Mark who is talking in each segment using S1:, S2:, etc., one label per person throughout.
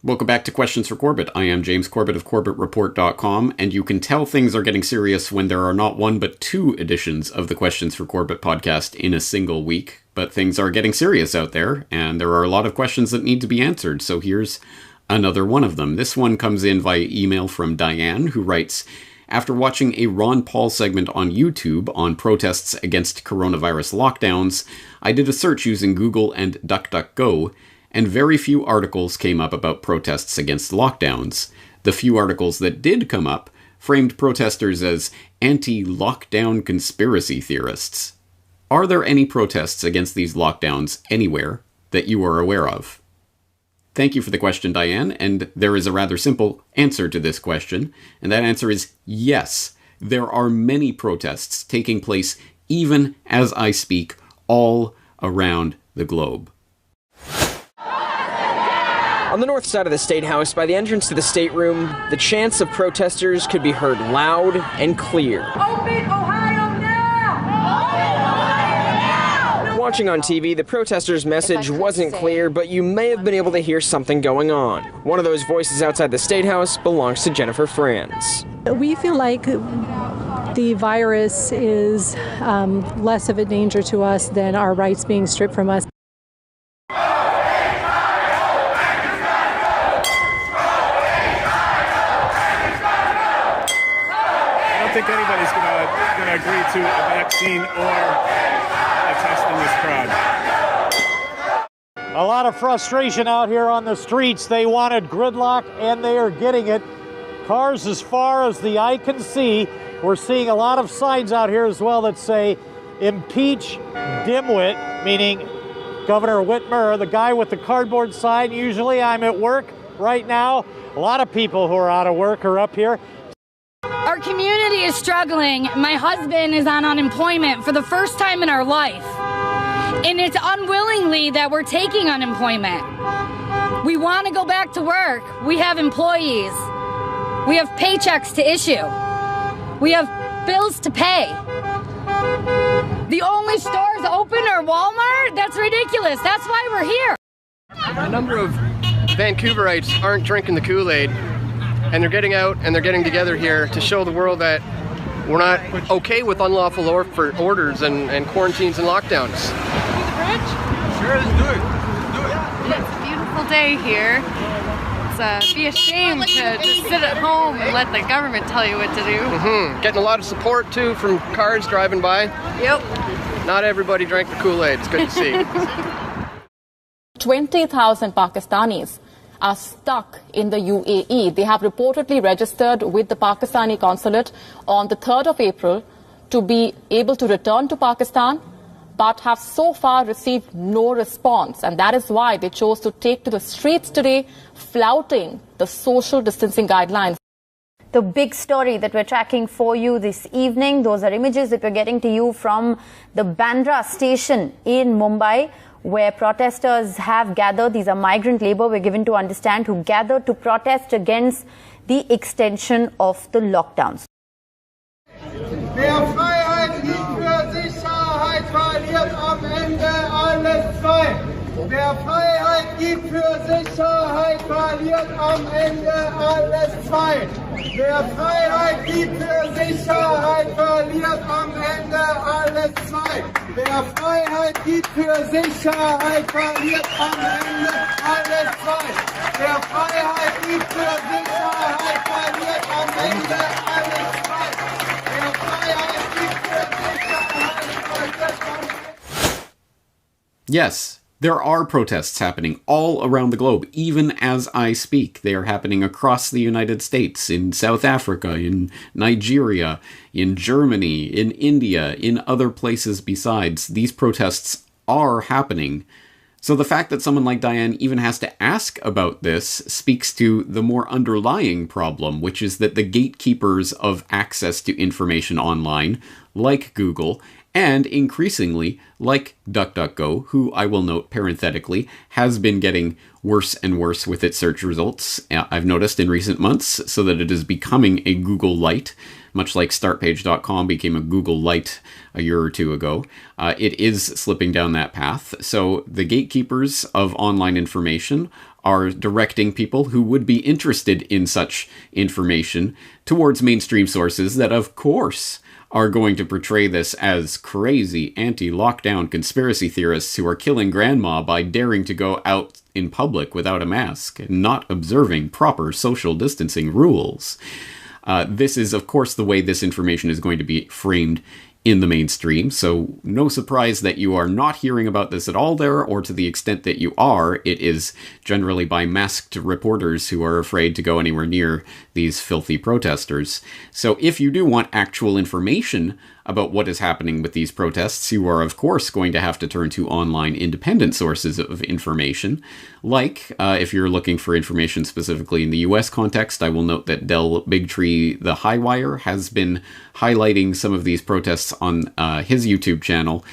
S1: Welcome back to Questions for Corbett. I am James Corbett of CorbettReport.com, and you can tell things are getting serious when there are not one but two editions of the Questions for Corbett podcast in a single week. But things are getting serious out there, and there are a lot of questions that need to be answered, so here's another one of them. This one comes in via email from Diane, who writes, after watching a Ron Paul segment on YouTube on protests against coronavirus lockdowns, I did a search using Google and DuckDuckGo, and very few articles came up about protests against lockdowns. The few articles that did come up framed protesters as anti-lockdown conspiracy theorists. Are there any protests against these lockdowns anywhere that you are aware of? Thank you for the question, Diane, and there is a rather simple answer to this question, and that answer is yes. There are many protests taking place even as I speak all around the globe.
S2: On the north side of the State House, by the entrance to the stateroom, the chants of protesters could be heard loud and clear.
S3: Open Ohio now! Open Ohio now!
S2: Watching on TV, the protesters' message wasn't clear, but you may have been able to hear something going on. One of those voices outside the State House belongs to Jennifer Franz.
S4: We feel like the virus is less of a danger to us than our rights being stripped from us.
S5: I don't think anybody's going to agree to a vaccine or a test in this crowd.
S6: A lot of frustration out here on the streets. They wanted gridlock, and they are getting it. Cars as far as the eye can see. We're seeing a lot of signs out here as well that say, impeach Dimwit, meaning Governor Whitmer, the guy with the cardboard sign. Usually I'm at work. Right now, a lot of people who are out of work are up here.
S7: Our community is struggling. My husband is on unemployment for the first time in our life. And it's unwillingly that we're taking unemployment. We want to go back to work. We have employees. We have paychecks to issue. We have bills to pay. The only stores open are Walmart? That's ridiculous. That's why we're here.
S8: A number of Vancouverites aren't drinking the Kool-Aid, and they're getting out and they're getting together here to show the world that we're not okay with unlawful orders and quarantines and lockdowns.
S9: Sure, let's do it. It's a beautiful day here. It'd be a shame to just sit at home and let the government tell you what to do.
S8: Getting a lot of support too from cars driving by.
S9: Yep.
S8: Not everybody drank the Kool-Aid. It's good to see.
S10: 20,000 Pakistanis are stuck in the UAE. They have reportedly registered with the Pakistani consulate on the 3rd of April to be able to return to Pakistan, but have so far received no response. And that is why they chose to take to the streets today, flouting the social distancing guidelines.
S11: The big story that we're tracking for you this evening, those are images that we're getting to you from the Bandra station in Mumbai, where protesters have gathered. These are migrant labor, we're given to understand, who gathered to protest against the extension of the lockdowns.
S3: Wer Freiheit liebt für Sicherheit, verliert am Ende alles zwei. Wer Freiheit gibt für Sicherheit, verliert am Ende alles zwei. Wer Freiheit gibt für Sicherheit, verliert am Ende alles zwei. Wer Freiheit gibt für Sicherheit, verliert am Ende alles zwei. Wer Freiheit gibt für Sicherheit, verliert am Ende alles zwei. Wer Freiheit gibt für Sicherheit, verliert am Ende.
S1: Yes, there are protests happening all around the globe, even as I speak. They are happening across the United States, in South Africa, in Nigeria, in Germany, in India, in other places besides. These protests are happening. So the fact that someone like Diane even has to ask about this speaks to the more underlying problem, which is that the gatekeepers of access to information online, like Google, and increasingly, like DuckDuckGo, who I will note parenthetically, has been getting worse and worse with its search results, I've noticed in recent months, so that it is becoming a Google Lite, much like StartPage.com became a Google Lite a year or two ago. It is slipping down that path. So the gatekeepers of online information are directing people who would be interested in such information towards mainstream sources that, of course, are going to portray this as crazy anti-lockdown conspiracy theorists who are killing grandma by daring to go out in public without a mask and not observing proper social distancing rules. This is, of course, the way this information is going to be framed in the mainstream, so no surprise that you are not hearing about this at all there, or to the extent that you are, it is generally by masked reporters who are afraid to go anywhere near these filthy protesters. So if you do want actual information about what is happening with these protests, you are of course going to have to turn to online independent sources of information. Like, if you're looking for information specifically in the US context, I will note that Del Bigtree the Highwire has been highlighting some of these protests on his YouTube channel,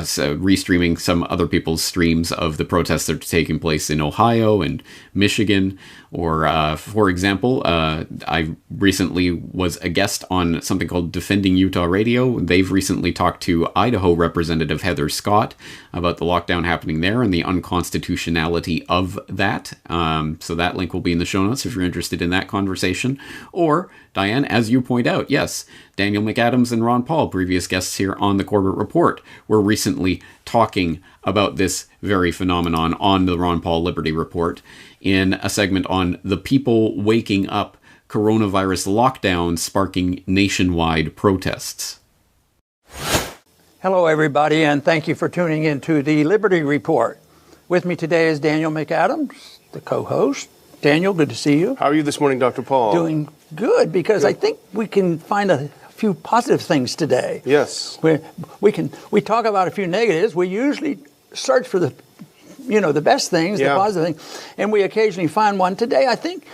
S1: so restreaming some other people's streams of the protests that are taking place in Ohio and Michigan. Or, for example, I recently was a guest on something called Defending Utah Radio. They've recently talked to Idaho Representative Heather Scott about the lockdown happening there and the unconstitutionality of that. So that link will be in the show notes if you're interested in that conversation. Or, Diane, as you point out, yes, Daniel McAdams and Ron Paul, previous guests here on the Corbett Report, were recently talking about this very phenomenon on the Ron Paul Liberty Report in a segment on the people waking up coronavirus lockdown sparking nationwide protests.
S12: Hello, everybody, and thank you for tuning in to the Liberty Report. With me today is Daniel McAdams, the co-host. Daniel, good to see you.
S8: How are you this morning, Dr. Paul?
S12: Doing good, because I think we can find a few positive things today.
S8: Yes.
S12: We talk about a few negatives. We usually search for the best things, the positive things, and we occasionally find one. Today, I think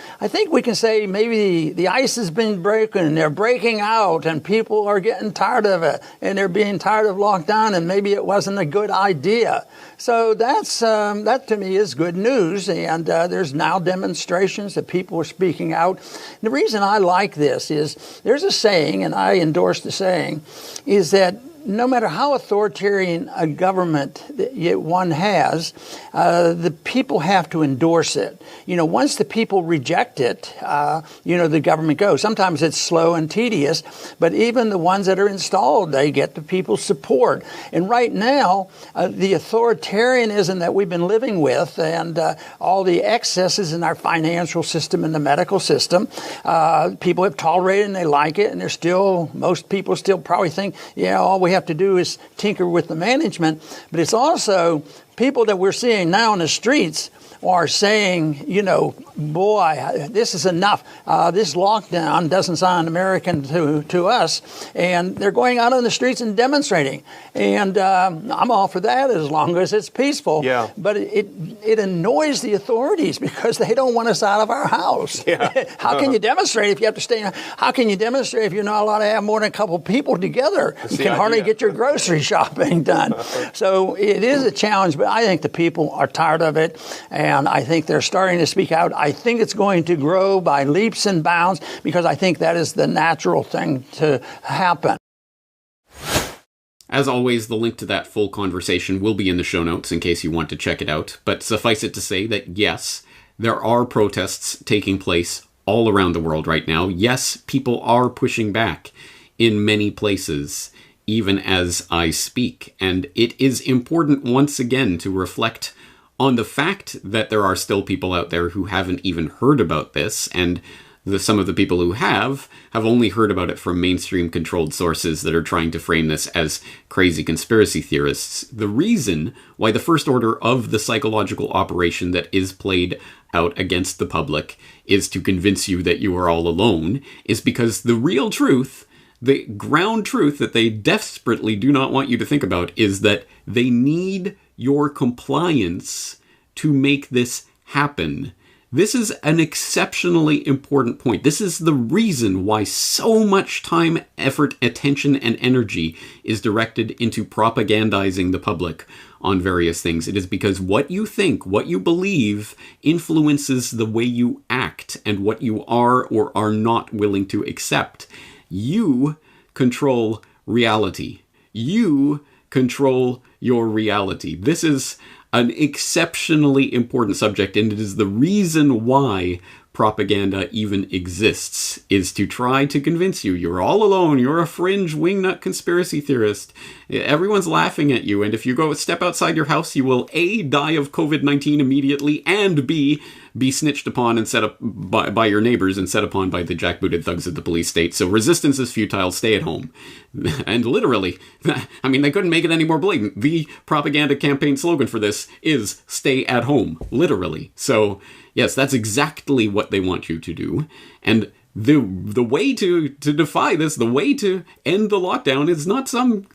S12: we can say maybe the ice has been broken, and they're breaking out, and people are getting tired of it, and they're being tired of lockdown, and maybe it wasn't a good idea. So that to me is good news, and there's now demonstrations that people are speaking out. And the reason I like this is there's a saying, and I endorse the saying, is that no matter how authoritarian a government one has, the people have to endorse it. Once the people reject it, the government goes. Sometimes it's slow and tedious, but even the ones that are installed, they get the people's support. And right now, the authoritarianism that we've been living with and all the excesses in our financial system and the medical system, people have tolerated and they like it, and most people still probably think, all we have to do is tinker with the management. But it's also people that we're seeing now in the streets are saying, boy, this is enough. This lockdown doesn't sound American to us. And they're going out on the streets and demonstrating. And I'm all for that as long as it's peaceful.
S8: Yeah.
S12: But it annoys the authorities because they don't want us out of our house.
S8: Yeah.
S12: How can you demonstrate if you have to stay? How can you demonstrate if you're not allowed to have more than a couple people together? You can hardly get your grocery shopping done. So it is a challenge, but I think the people are tired of it. And I think they're starting to speak out. I think it's going to grow by leaps and bounds because I think that is the natural thing to happen.
S1: As always, the link to that full conversation will be in the show notes in case you want to check it out. But suffice it to say that, yes, there are protests taking place all around the world right now. Yes, people are pushing back in many places, even as I speak. And it is important once again to reflect on the fact that there are still people out there who haven't even heard about this, and some of the people who have only heard about it from mainstream controlled sources that are trying to frame this as crazy conspiracy theorists. The reason why the first order of the psychological operation that is played out against the public is to convince you that you are all alone is because the real truth, the ground truth that they desperately do not want you to think about, is that they need your compliance to make this happen. This is an exceptionally important point. This is the reason why so much time, effort, attention, and energy is directed into propagandizing the public on various things. It is because what you think, what you believe, influences the way you act and what you are or are not willing to accept. You control reality. You control your reality. This is an exceptionally important subject, and it is the reason why propaganda even exists, is to try to convince you you're all alone, you're a fringe wingnut conspiracy theorist, everyone's laughing at you, and if you go step outside your house, you will A, die of COVID-19 immediately, and B, be snitched upon and set up by your neighbors and set upon by the jackbooted thugs of the police state. So resistance is futile, stay at home. And literally, I mean, they couldn't make it any more blatant. The propaganda campaign slogan for this is stay at home, literally. So yes, that's exactly what they want you to do. And the way to defy this, the way to end the lockdown is not some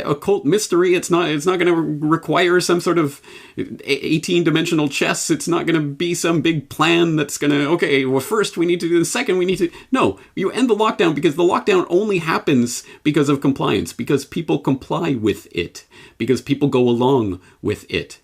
S1: occult mystery. It's not going to require some sort of 18-dimensional chess. It's not going to be some big plan that's going to, okay, well, first we need to do the second, we need to... No, you end the lockdown because the lockdown only happens because of compliance, because people comply with it, because people go along with it.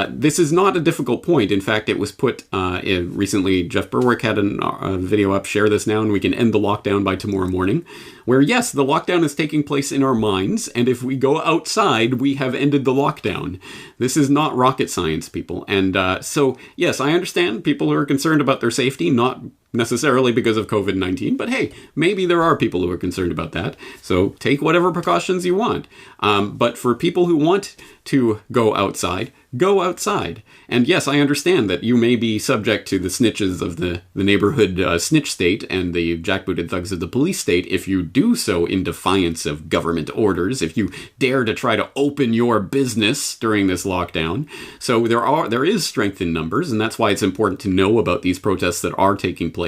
S1: This is not a difficult point. In fact, it was put recently. Jeff Berwick had a video up, share this now, and we can end the lockdown by tomorrow morning, where yes, the lockdown is taking place in our minds, and if we go outside, we have ended the lockdown. This is not rocket science, people. And so, yes, I understand people who are concerned about their safety, not necessarily because of COVID-19, but hey, maybe there are people who are concerned about that. So take whatever precautions you want. But for people who want to go outside, go outside. And yes, I understand that you may be subject to the snitches of the neighborhood snitch state and the jackbooted thugs of the police state if you do so in defiance of government orders, if you dare to try to open your business during this lockdown. So there is strength in numbers, and that's why it's important to know about these protests that are taking place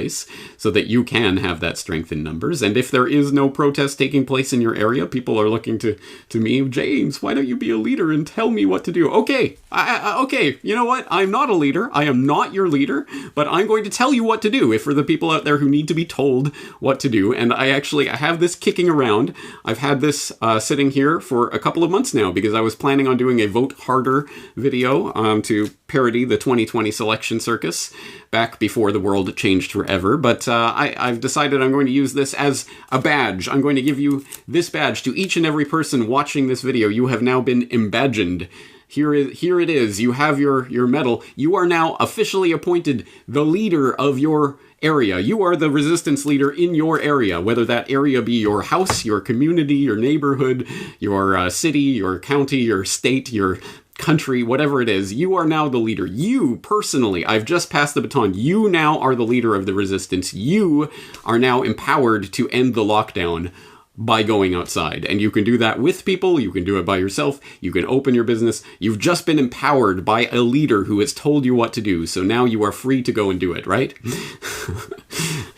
S1: so that you can have that strength in numbers. And if there is no protest taking place in your area, people are looking to me, James, why don't you be a leader and tell me what to do? Okay, okay, you know what? I'm not a leader. I am not your leader, but I'm going to tell you what to do if for the people out there who need to be told what to do. And I have this kicking around. I've had this sitting here for a couple of months now because I was planning on doing a Vote Harder video to parody the 2020 selection circus back before the world changed forever. But I've decided I'm going to use this as a badge. I'm going to give you this badge to each and every person watching this video. You have now been embadged. Here it is. You have your medal. You are now officially appointed the leader of your area. You are the resistance leader in your area, whether that area be your house, your community, your neighborhood, your city, your county, your state, your country, whatever it is. You are now the leader. You personally, I've just passed the baton. You now are the leader of the resistance. You are now empowered to end the lockdown by going outside. And you can do that with people, you can do it by yourself, you can open your business. You've just been empowered by a leader who has told you what to do, so now you are free to go and do it, right?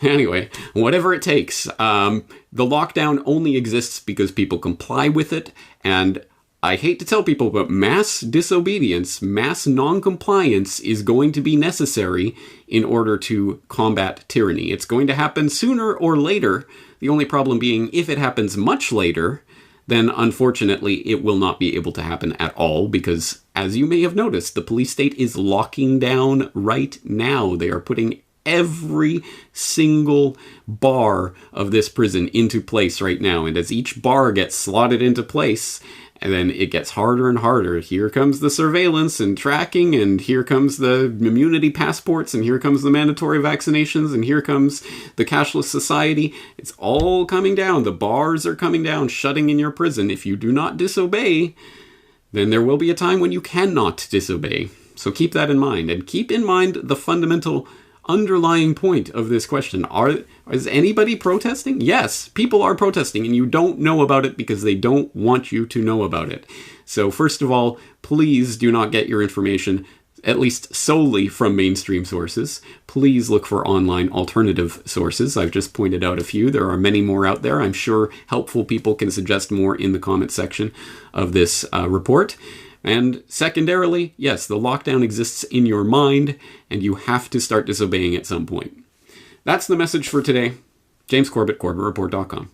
S1: Anyway, whatever it takes. The lockdown only exists because people comply with it, and I hate to tell people, but mass disobedience, mass non-compliance is going to be necessary in order to combat tyranny. It's going to happen sooner or later. The only problem being, if it happens much later, then unfortunately it will not be able to happen at all because, as you may have noticed, the police state is locking down right now. They are putting every single bar of this prison into place right now. And as each bar gets slotted into place, and then it gets harder and harder. Here comes the surveillance and tracking, and here comes the immunity passports, and here comes the mandatory vaccinations, and here comes the cashless society. It's all coming down. The bars are coming down, shutting in your prison. If you do not disobey, then there will be a time when you cannot disobey. So keep that in mind, and keep in mind the fundamental underlying point of this question. Is anybody protesting? Yes, people are protesting, and you don't know about it because they don't want you to know about it. So first of all, please do not get your information at least solely from mainstream sources. Please look for online alternative sources. I've just pointed out a few. There are many more out there. I'm sure helpful people can suggest more in the comment section of this report. And secondarily, yes, the lockdown exists in your mind, and you have to start disobeying at some point. That's the message for today. James Corbett, CorbettReport.com.